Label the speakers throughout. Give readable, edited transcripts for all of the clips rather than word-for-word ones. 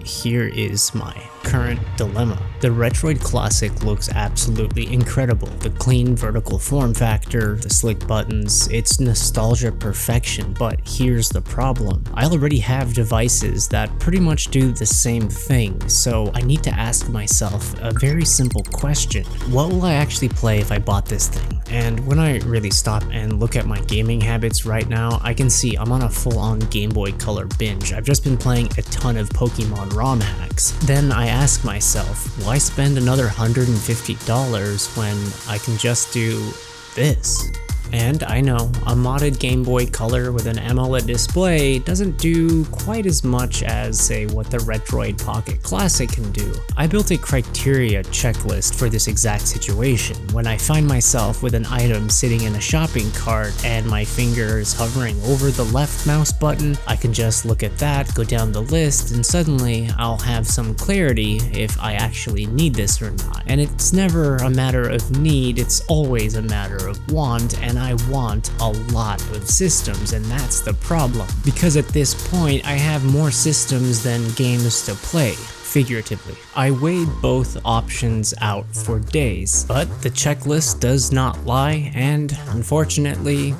Speaker 1: here is my current dilemma. The Retroid Classic looks absolutely incredible. The clean vertical form factor, the slick buttons, it's nostalgia perfection, but here's the problem. I already have devices that pretty much do the same thing, so I need to ask myself a very simple question. What will I actually play if I bought this thing? And when I really stop and look at my gaming habits right now, I can see I'm on a full-on Game Boy Color binge. I've just been playing a ton of Pokemon ROM hacks. Then I ask myself, why spend another $150 when I can just do this? And I know, a modded Game Boy Color with an AMOLED display doesn't do quite as much as, say, what the Retroid Pocket Classic can do. I built a criteria checklist for this exact situation. When I find myself with an item sitting in a shopping cart and my finger is hovering over the left mouse button, I can just look at that, go down the list, and suddenly I'll have some clarity if I actually need this or not. And it's never a matter of need, it's always a matter of want, and I want a lot of systems, and that's the problem. Because at this point, I have more systems than games to play. Figuratively. I weighed both options out for days, but the checklist does not lie, and unfortunately,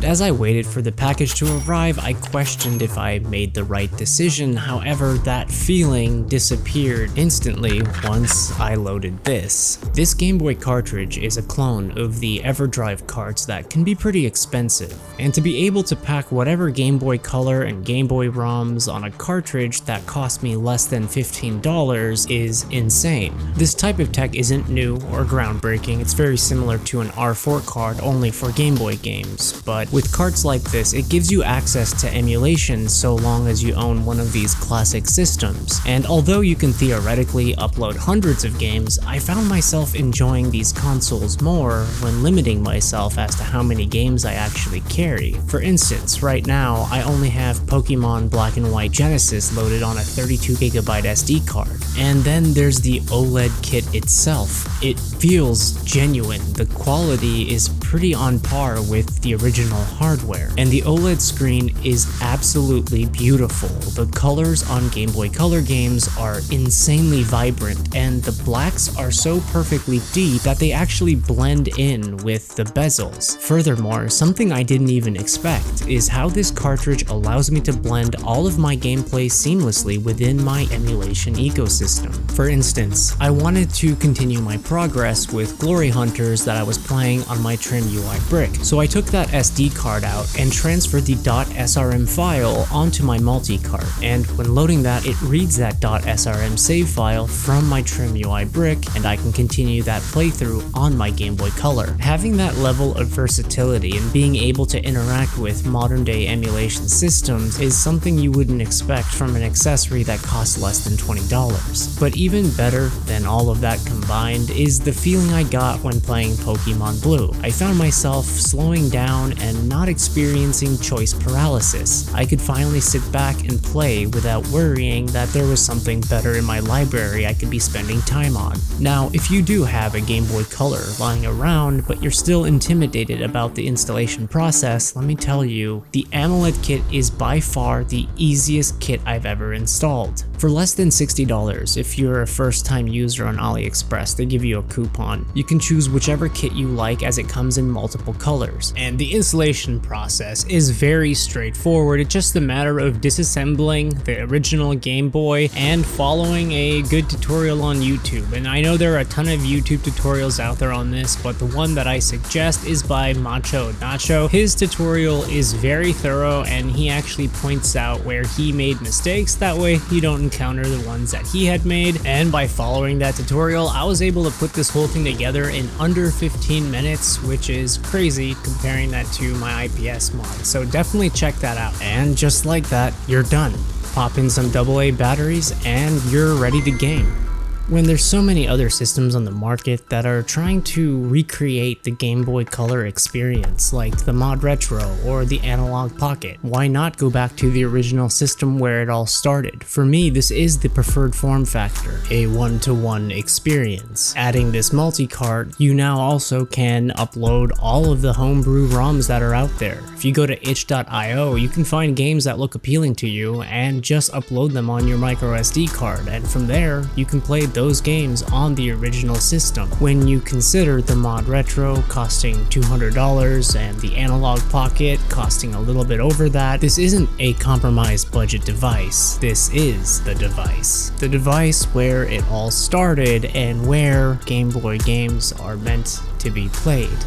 Speaker 1: as I waited for the package to arrive, I questioned if I made the right decision. However, that feeling disappeared instantly once I loaded this. This Game Boy cartridge is a clone of the EverDrive carts that can be pretty expensive, and to be able to pack whatever Game Boy Color and Game Boy ROMs on a cartridge that cost me less than $15 is insane. This type of tech isn't new or groundbreaking. It's very similar to an R4 card only for Game Boy games, but with carts like this, it gives you access to emulation so long as you own one of these classic systems. And although you can theoretically upload hundreds of games, I found myself enjoying these consoles more when limiting myself as to how many games I actually carry. For instance, right now, I only have Pokemon Black and White Genesis loaded on a 32GB SD card. And then there's the OLED kit itself. It feels genuine. The quality is pretty on par with the original hardware, and the OLED screen is absolutely beautiful. The colors on Game Boy Color games are insanely vibrant, and the blacks are so perfectly deep that they actually blend in with the bezels. Furthermore, something I didn't even expect is how this cartridge allows me to blend all of my gameplay seamlessly within my emulation ecosystem. For instance, I wanted to continue my progress with Glory Hunters that I was playing on my Trim UI brick, so I took that SD card out and transferred the .srm file onto my multi-cart, and when loading that, it reads that .srm save file from my Trim UI brick, and I can continue that playthrough on my Game Boy Color. Having that level of versatility and being able to interact with modern day emulation systems is something you wouldn't expect from an accessory that costs less than $20. But even better than all of that combined is the feeling I got when playing Pokemon Blue. I found myself slowing down and not experiencing choice paralysis. I could finally sit back and play without worrying that there was something better in my library I could be spending time on. Now, if you do have a Game Boy Color lying around, but you're still intimidated about the installation process, let me tell you, the AMOLED kit is by far the easiest kit I've ever installed. For less than $60, if you're a first-time user on AliExpress, they give you a coupon. You can choose whichever kit you like as it comes in multiple colors. And the installation process is very straightforward. It's just a matter of disassembling the original Game Boy and following a good tutorial on YouTube. And I know there are a ton of YouTube tutorials out there on this, but the one that I suggest is by Macho Nacho. His tutorial is very thorough, and he actually points out where he made mistakes. That way you don't encounter the ones that he had made. And by following that tutorial, I was able to put this whole thing together in under 15 minutes, which is crazy comparing that to my IPS mod. So definitely check that out. And just like that, you're done. Pop in some AA batteries and you're ready to game. When there's so many other systems on the market that are trying to recreate the Game Boy Color experience, like the Mod Retro or the Analog Pocket, why not go back to the original system where it all started? For me, this is the preferred form factor, a one-to-one experience. Adding this multi-cart, you now also can upload all of the homebrew ROMs that are out there. If you go to itch.io, you can find games that look appealing to you and just upload them on your microSD card, and from there, you can play those games on the original system. When you consider the Mod Retro costing $200 and the Analog Pocket costing a little bit over that, this isn't a compromised budget device. This is the device. The device where it all started and where Game Boy games are meant to be played.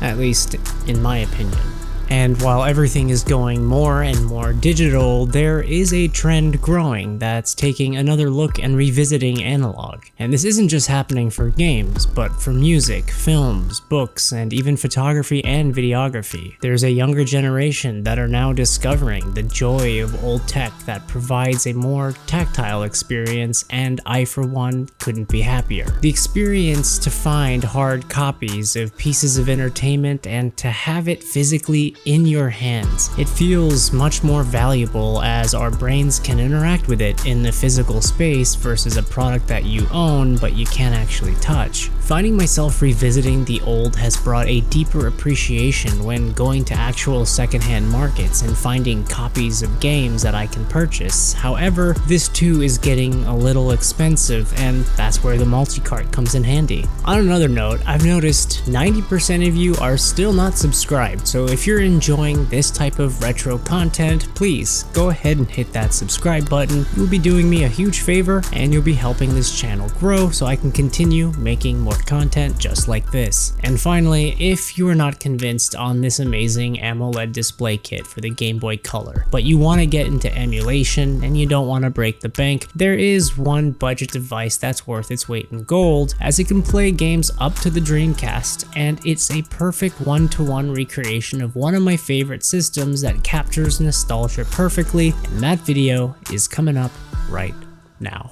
Speaker 1: At least in my opinion. And while everything is going more and more digital, there is a trend growing that's taking another look and revisiting analog. And this isn't just happening for games, but for music, films, books, and even photography and videography. There's a younger generation that are now discovering the joy of old tech that provides a more tactile experience, and I for one couldn't be happier. The experience to find hard copies of pieces of entertainment and to have it physically in your hands. It feels much more valuable as our brains can interact with it in the physical space versus a product that you own but you can't actually touch. Finding myself revisiting the old has brought a deeper appreciation when going to actual secondhand markets and finding copies of games that I can purchase. However, this too is getting a little expensive, and that's where the multi-cart comes in handy. On another note, I've noticed 90% of you are still not subscribed, so if you're enjoying this type of retro content, please go ahead and hit that subscribe button. You'll be doing me a huge favor and you'll be helping this channel grow so I can continue making more content just like this. And finally, if you are not convinced on this amazing AMOLED display kit for the Game Boy Color, but you want to get into emulation and you don't want to break the bank, there is one budget device that's worth its weight in gold, as it can play games up to the Dreamcast, and it's a perfect one-to-one recreation of one of my favorite systems that captures nostalgia perfectly, and that video is coming up right now.